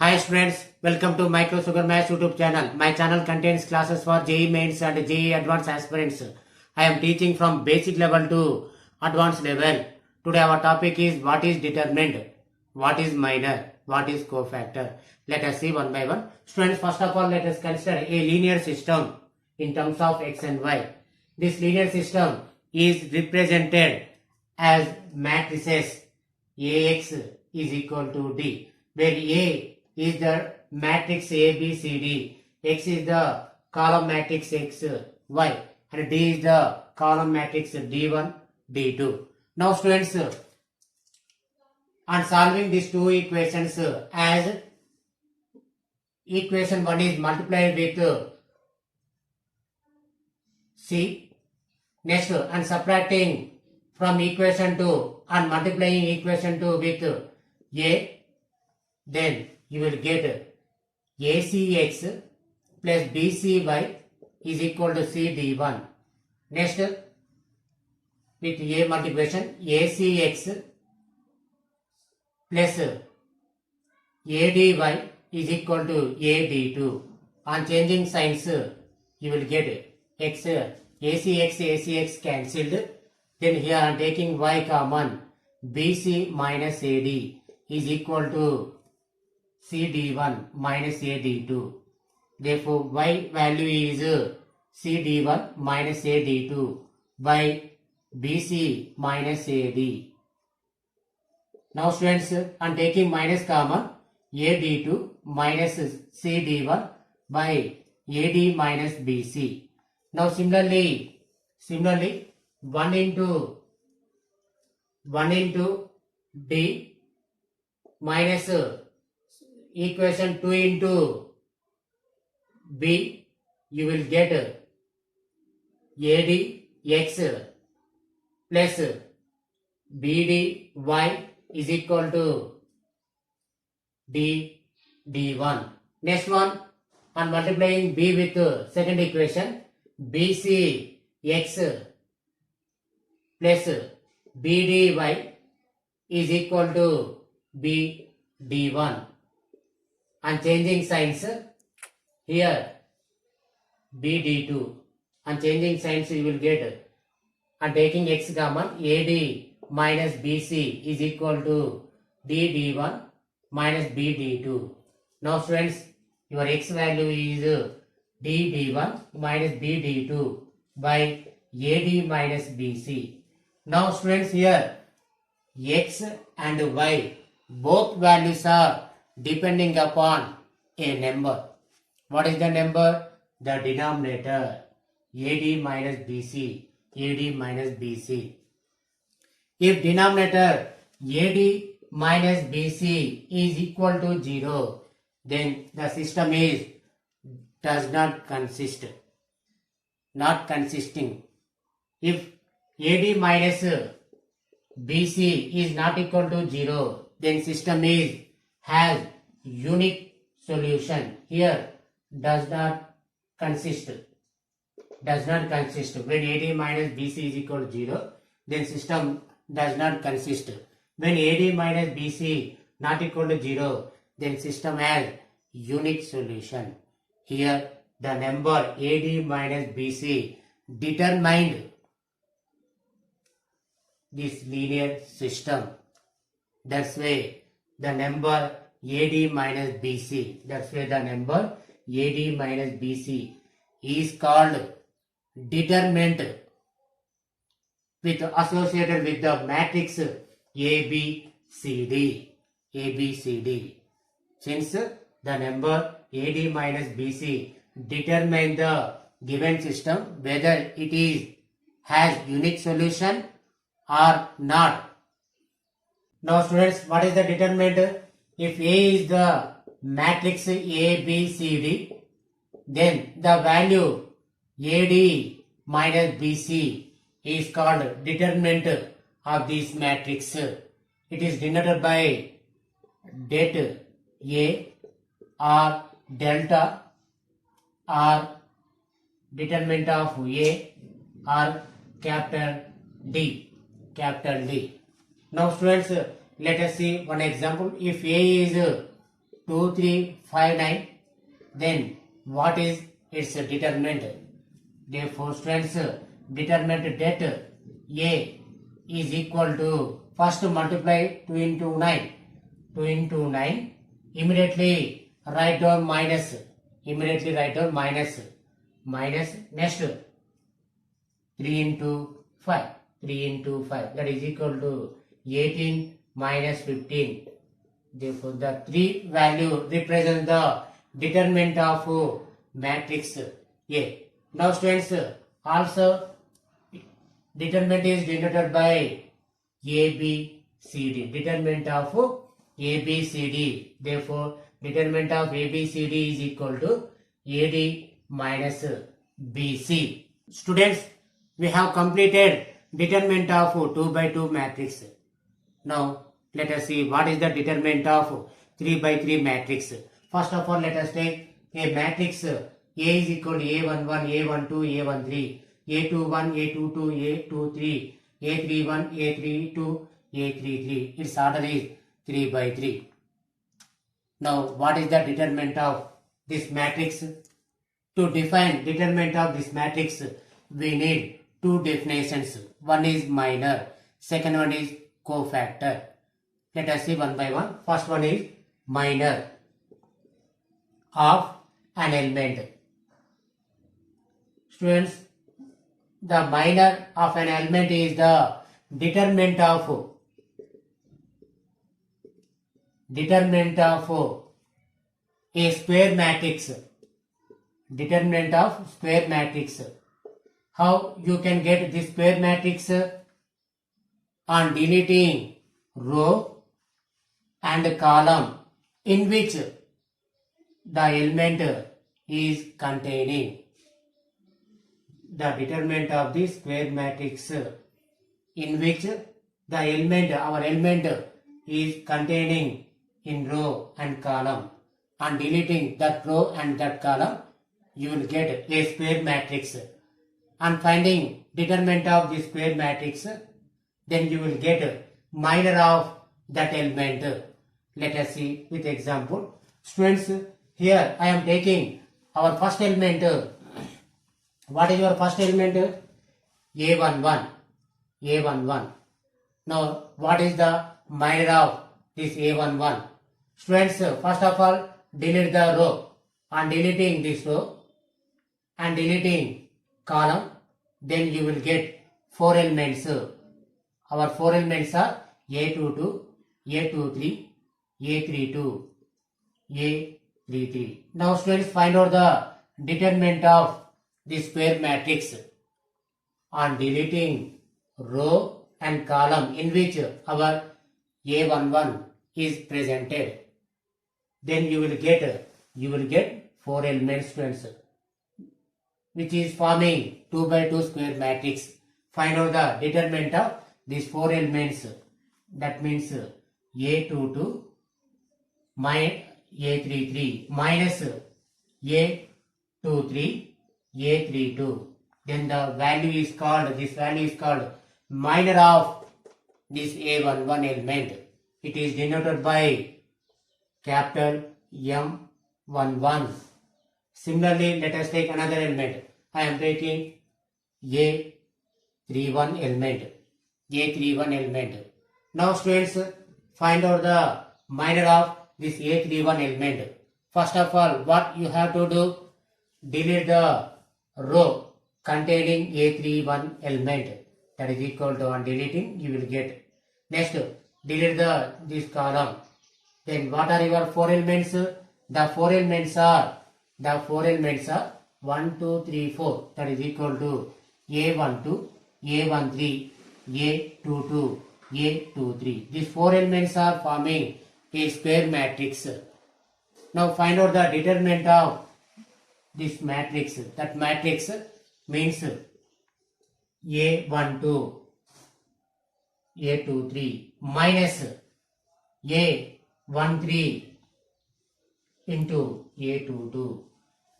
Hi students, welcome to Micro Sugar Maths YouTube channel. My channel contains classes for JEE Mains and JEE Advanced aspirants. I am teaching from basic level to advanced level. Today our topic is what is determinant, what is minor, what is cofactor. Let us see one by one. Students, first of all, let us consider a linear system in terms of x and y. This linear system is represented as matrices AX is equal to D, where A is the matrix A, B, C, D. X is the column matrix X, Y, and D is the column matrix D1, D2. Now students, on solving these two equations, as equation 1 is multiplied with C, next and subtracting from equation 2 and multiplying equation 2 with A, then you will get ACX plus BCY is equal to CD1. Next, with A multiplication, ACX plus ADY is equal to AD2. On changing signs, you will get X, ACX cancelled. Then here I am taking Y common. BC minus AD is equal to CD1 minus AD2. Therefore, Y value is CD1 minus AD2 by BC minus AD. Now students, I am taking minus common. AD2 minus CD1 by AD minus BC. Now similarly 1 into D minus equation 2 into B, you will get ADX plus BDY is equal to D1. Next one, on multiplying B with second equation, BCX plus BDY is equal to BD1. And changing signs, here BD2. And changing signs you will get, and taking x common, AD minus BC is equal to DD1 minus BD2. Now students, your x value is DD1 minus BD2 by AD minus BC. Now students, here x and y both values are depending upon a number. What is the number? The denominator, AD minus BC, AD minus BC. If denominator AD minus BC is equal to 0, then the system is does not consist, not consisting. If AD minus BC is not equal to 0, then system has unique solution. Here does not consist. When AD minus BC is equal to 0, then system does not consist. When AD minus BC not equal to 0, then system has unique solution. Here the number AD minus BC determined this linear system. That's why the number AD minus BC, is called determinant with associated with the matrix ABCD. Since the number AD minus BC determine the given system whether it has unique solution or not. Now students, what is the determinant? If A is the matrix ABCD, then the value AD minus BC is called determinant of this matrix. It is denoted by det A or delta or determinant of A or capital D. Now students, let us see one example. If A is 2, 3, 5, 9. Then what is its determinant? Therefore, students, determinant that A is equal to, first multiply 2 into 9. 2 into 9. Immediately write down minus. Immediately write down minus. Minus next 3 into 5. 3 into 5. That is equal to 18 minus 15. Therefore, the 3 value represents the determinant of matrix A. Now, students, also determinant is denoted by A, B, C, D. Determinant of A, B, C, D. Therefore, determinant of A, B, C, D is equal to AD minus BC. Students, we have completed determinant of 2 by 2 matrix. Now, let us see what is the determinant of 3 by 3 matrix. First of all, let us take a matrix A is equal to A11, A12, A13, A21, A22, A23, A31, A32, A33. Its order is 3 by 3. Now, what is the determinant of this matrix? To define determinant of this matrix, we need two definitions. One is minor, second one is cofactor. Let us see one by one. First one is minor of an element. Students, the minor of an element is the determinant of a square matrix. Determinant of square matrix. How you can get this square matrix? On deleting row and column in which the element is containing. The determinant of the square matrix in which the element, our element is containing in row and column. On deleting that row and that column, you will get a square matrix. On finding determinant of the square matrix, then you will get minor of that element. Let us see with example. Students, here I am taking our first element. What is your first element? A11. A11. Now, what is the minor of this A11? Students, first of all, delete the row. On deleting this row and deleting column, then you will get 4 elements. Our 4 elements are A22, A23, A32, A33. Now, students, find out the determinant of the square matrix. On deleting row and column in which our A11 is presented, then you will get 4 elements, students, which is forming 2 by 2 square matrix. Find out the determinant of these 4 elements. That means A22 minus A33 minus A23 A32. Then the value is called minor of this A11 element. It is denoted by capital M11. Similarly, let us take another element. I am taking A31 element. Now, students, find out the minor of this A31 element. First of all, what you have to do? Delete the row containing A31 element. That is equal to, on deleting you will get. Next, delete this column. Then what are your 4 elements? The 4 elements are 1, 2, 3, 4. That is equal to A12, A13, A22, A23. These 4 elements are forming a square matrix. Now find out the determinant of this matrix. That matrix means A12, A23 minus A13 into A22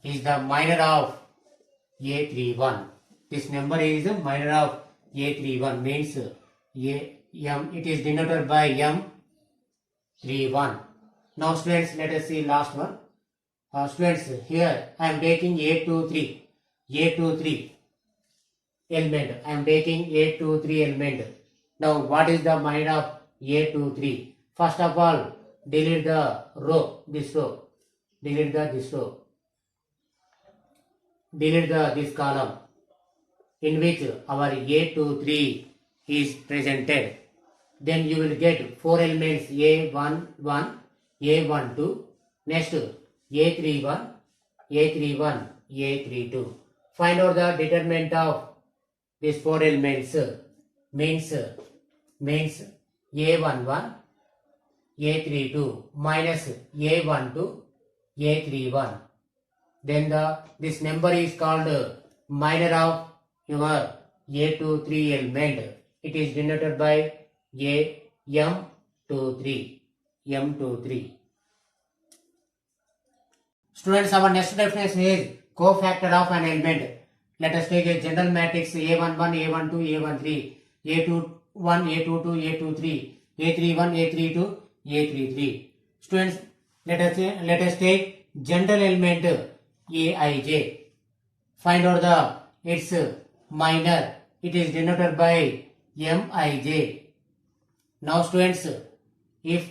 is the minor of A31. This number is the minor of A31, means it is denoted by M31. Now students, let us see last one. Students, here I am taking 823 element. I am taking 823 element. Now what is the mind of 823? First of all, delete the row, this row. Delete this row. Delete this column in which our 823 is presented. Then you will get 4 elements A11, A12, next A31, A31, A32. Find out the determinant of these 4 elements means A11, A32 minus A12, A31. Then this number is called minor of your A23 element. It is denoted by M23. Students, our next definition is cofactor of an element. Let us take a general matrix A11, A12, A13, A21, A22, A23, A31, A32, A33. Students, let us take general element Aij. Find out its minor. It is denoted by Mij. Now students, if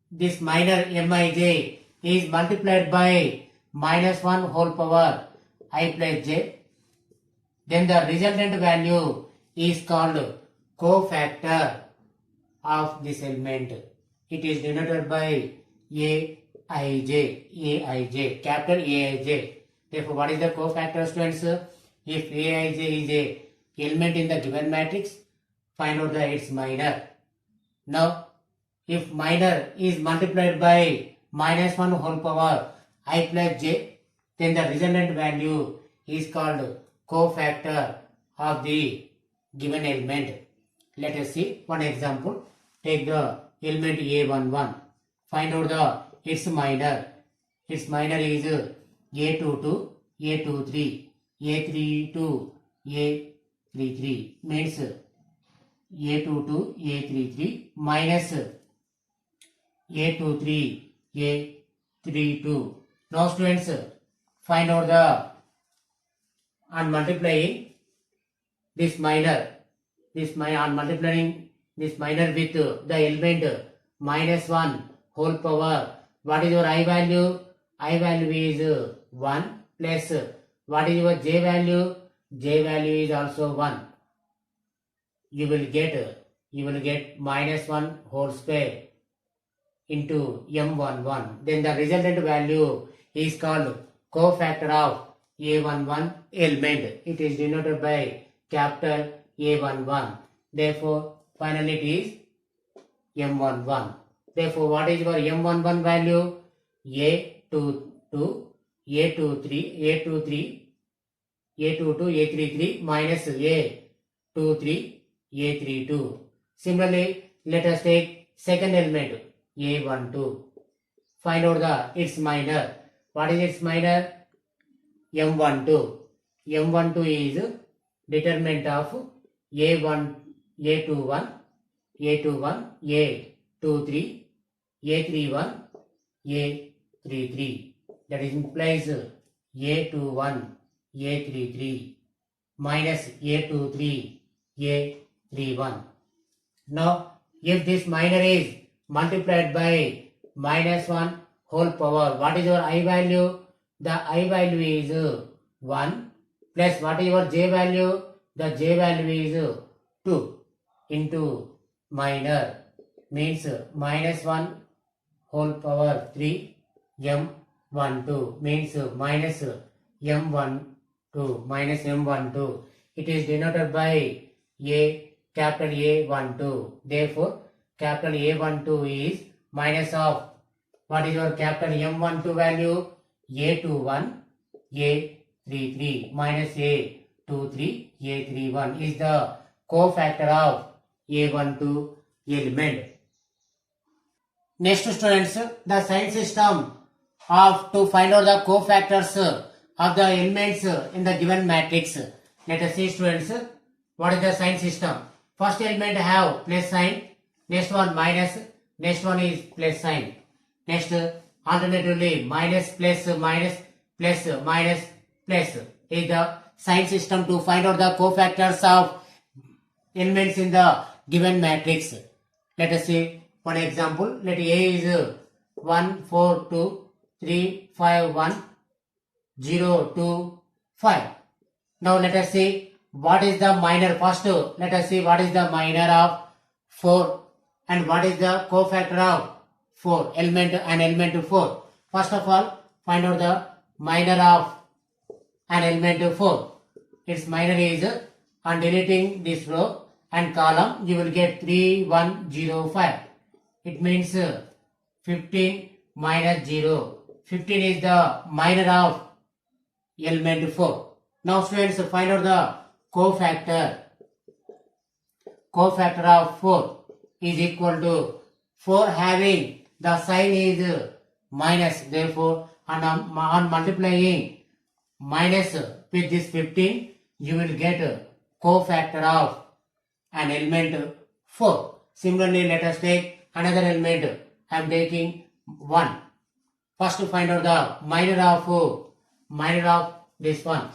this minor Mij is multiplied by -1 whole power I plus j, then the resultant value is called cofactor of this element. It is denoted by Aij, capital Aij. Therefore, what is the cofactor, students? If Aij is a element in the given matrix, find out its minor. Now, if minor is multiplied by -1 whole power I plus j, then the resultant value is called cofactor of the given element. Let us see one example. Take the element A11. Find out its minor. Its minor is A22, A23, A32, A33. Means A22, A33 minus A23, A32. Now students, find out on multiplying this minor on multiplying this minor with the element -1 whole power. What is your I value? I value is 1 plus what is your j value? J value is also 1. You will get -1 whole square into M11. Then the resultant value is called cofactor of A11 element. It is denoted by capital A11. Therefore, finally it is M11. Therefore, what is your M11 value? A22, A23, A22, A33 minus A23, A32. Similarly, let us take second element A12. Find out its minor. What is its minor? M12. M12 is determinant of A21, A23, A31, A33. That implies A21, A33 minus A23, A31. Now, if this minor is multiplied by -1 whole power, what is your I value? The I value is 1 plus what is your j value? The j value is 2 into minor means -1 whole power 3 M12 means minus M12. It is denoted by capital A12. Therefore, capital A12 is minus of what is your capital M12 value? A21, A33 minus A23, A31 is the cofactor of A12 element. Next students, the sign system to find out the cofactors of the elements in the given matrix. Let us see students, what is the sign system? First element have plus sign, next one minus, next one is plus sign. Next, alternatively, minus plus minus plus minus plus is the sign system to find out the cofactors of elements in the given matrix. Let us see one example. Let A is 1, 4, 2, 3, 5, 1, 0, 2, 5. Now let us see what is the minor. First, let us see what is the minor of 4 and what is the cofactor of 4, an element 4. First of all, find out the minor of an element 4. Its minor is, on deleting this row and column, you will get 3, 1, 0, 5. It means 15 minus 0. 15 is the minor of element 4. Now students, find out the cofactor. Cofactor of 4 is equal to 4 having the sign is minus. Therefore, on multiplying minus with this 15, you will get cofactor of an element 4. Similarly, let us take another element. I am taking 1. First, to find out the minor of this one.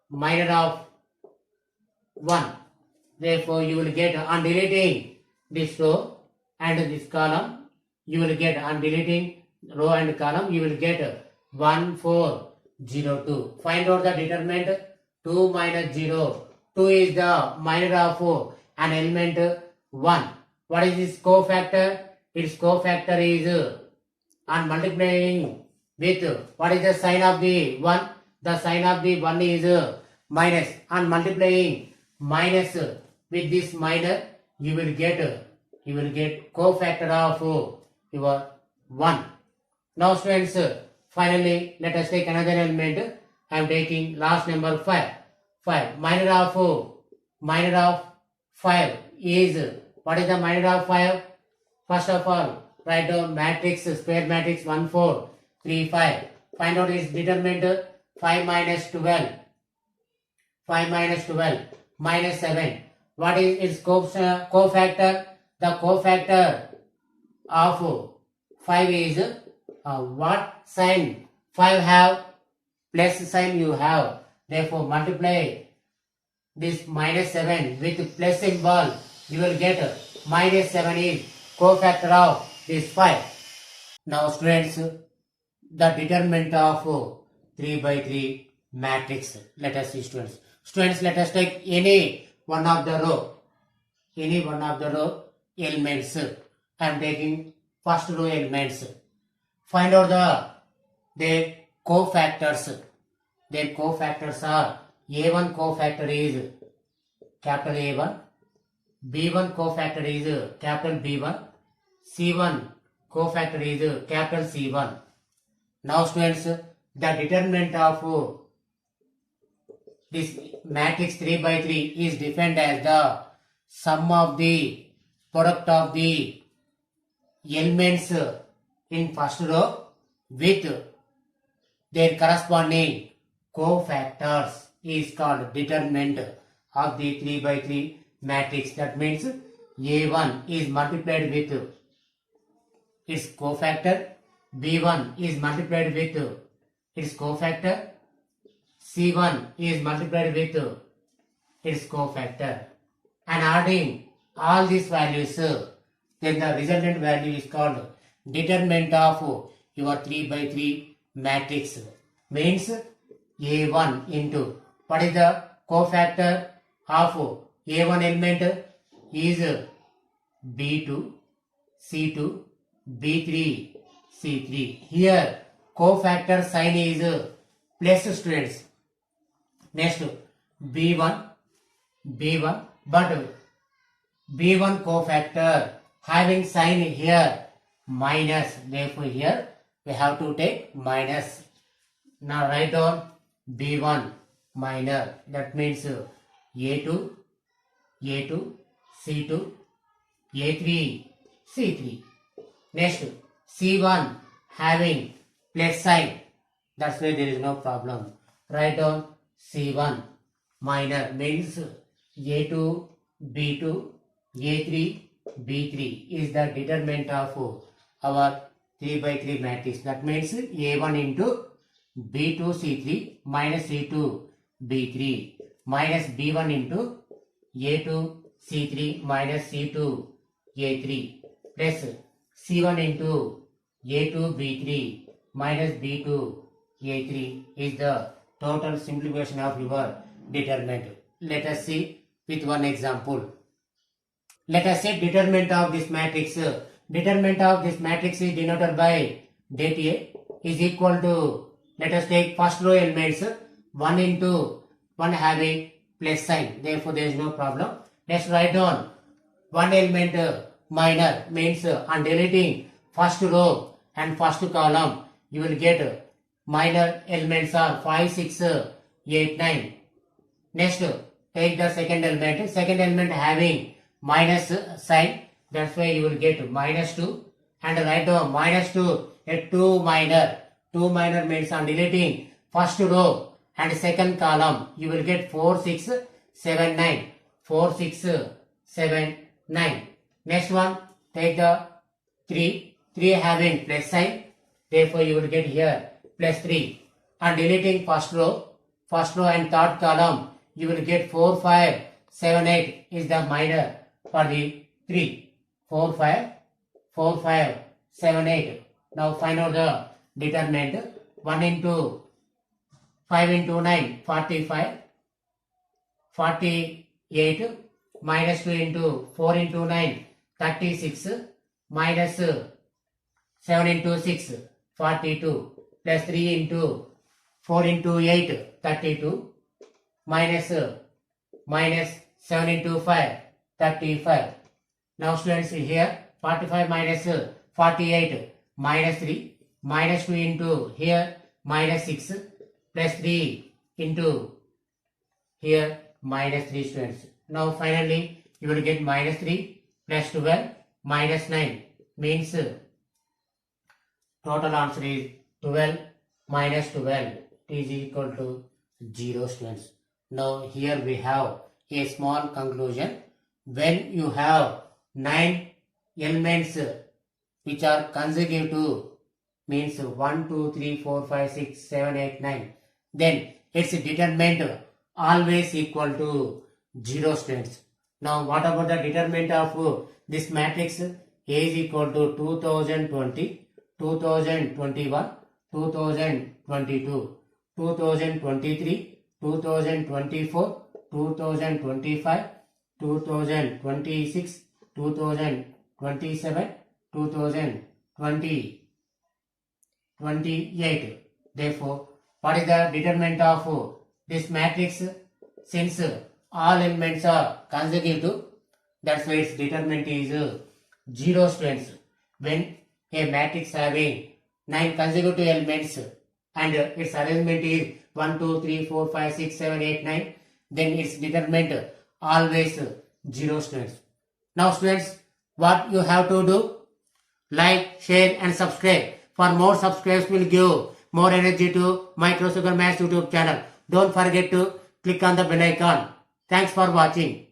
Minor of 1. Therefore, you will get, on deleting this row and this column, you will get, on deleting row and column, you will get 1, 4, 0, 2. Find out the determinant 2 minus 0. 2 is the minor of an element 1. What is its cofactor? Its cofactor is, on multiplying with, what is the sign of the 1? The sign of the 1 is minus. On multiplying minus with this minor, you will get cofactor of your 1. Now students, finally let us take another element. I am taking last number 5. 5. Minor of 5 is, what is the minor of 5? First of all, write down matrix, square matrix 1, 4, 3, 5. Find out its determinant 5 minus 12. 5 minus 12 minus 7. What is its cofactor? The cofactor of 5 is what sign? 5 have plus sign you have. Therefore, multiply this minus 7 with plus symbol. You will get minus 7 is cofactor of this 5. Now students, the determinant of 3 by 3 matrix. Let us see students. Students, let us take any one of the row elements. I am taking first row elements. Find out their cofactors. Their cofactors are A1 cofactor is capital A1, B1 cofactor is capital B1, C1 cofactor is capital C1. Now students, the determinant of this matrix 3 by 3 is defined as the sum of the product of the elements in first row with their corresponding cofactors is called determinant of the 3 by 3 matrix. That means A1 is multiplied with its cofactor, B1 is multiplied with its cofactor, C1 is multiplied with its cofactor, and adding all these values, then the resultant value is called determinant of your 3 by 3 matrix. Means A1 into, what is the cofactor of A1 element is B2, C2, B3, C3. Here cofactor sign is plus students. Next B1, but B1 cofactor having sign here minus. Therefore here we have to take minus. Now write down B1 minor. That means A2, C2, A3, C3. Next C1 having plus sign. That's why there is no problem. Write down C1 minor means A2, B2, A3, B3 is the determinant of our 3 by 3 matrix. That means A1 into B2 C3 minus C2 B3 minus B1 into A2 C3 minus C2 A3 plus C1 into A2 B3 minus B2 A3 is the total simplification of your determinant. Let us see with one example. Let us say determinant of this matrix. Determinant of this matrix is denoted by det A is equal to, let us take first row elements 1 into 1 having plus sign. Therefore, there is no problem. Let's write down one element minor means on deleting first row and first column you will get minor elements are 5, 6, 8, 9. Next, take the second element. Second element having minus sign. That's why you will get minus 2. And write down minus 2. A 2 minor. 2 minor means on deleting first row and second column. You will get 4, 6, 7, 9. 4, 6, 7, 9. Next one, take the 3. 3 having plus sign. Therefore, you will get here plus 3. On deleting first row and third column, you will get 4, 5, 7, 8 is the minor for the 3. 4, 5, 7, 8. Now find out the determinant. 1 into 5 into 9, 45. 48 minus 2 into 4 into 9, 36 minus 7 into 6, 42 plus 3 into 4 into 8, 32 minus 7 into 5, 35. Now students here 45 minus 48 minus 3 minus 2 into here minus 6 plus 3 into here minus 3 students. Now finally you will get minus 3 plus 12 minus 9 means total answer is 12 minus 12 is equal to 0 students. Now here we have a small conclusion. When you have 9 elements which are consecutive means 1, 2, 3, 4, 5, 6, 7, 8, 9 then its determinant always equal to 0 students. Now what about the determinant of this matrix? A is equal to 2020, 2021, 2022, 2023, 2024, 2025, 2026, 2027, 2028. Therefore, what is the determinant of this matrix? Since all elements are consecutive, that's why its determinant is 0 students. When a matrix having 9 consecutive elements and its arrangement is 1, 2, 3, 4, 5, 6, 7, 8, 9, then its determinant always 0 students. Now students, what you have to do? Like, share and subscribe. For more subscribes will give more energy to Micro Sugar Maths YouTube channel. Don't forget to click on the bell icon. Thanks for watching.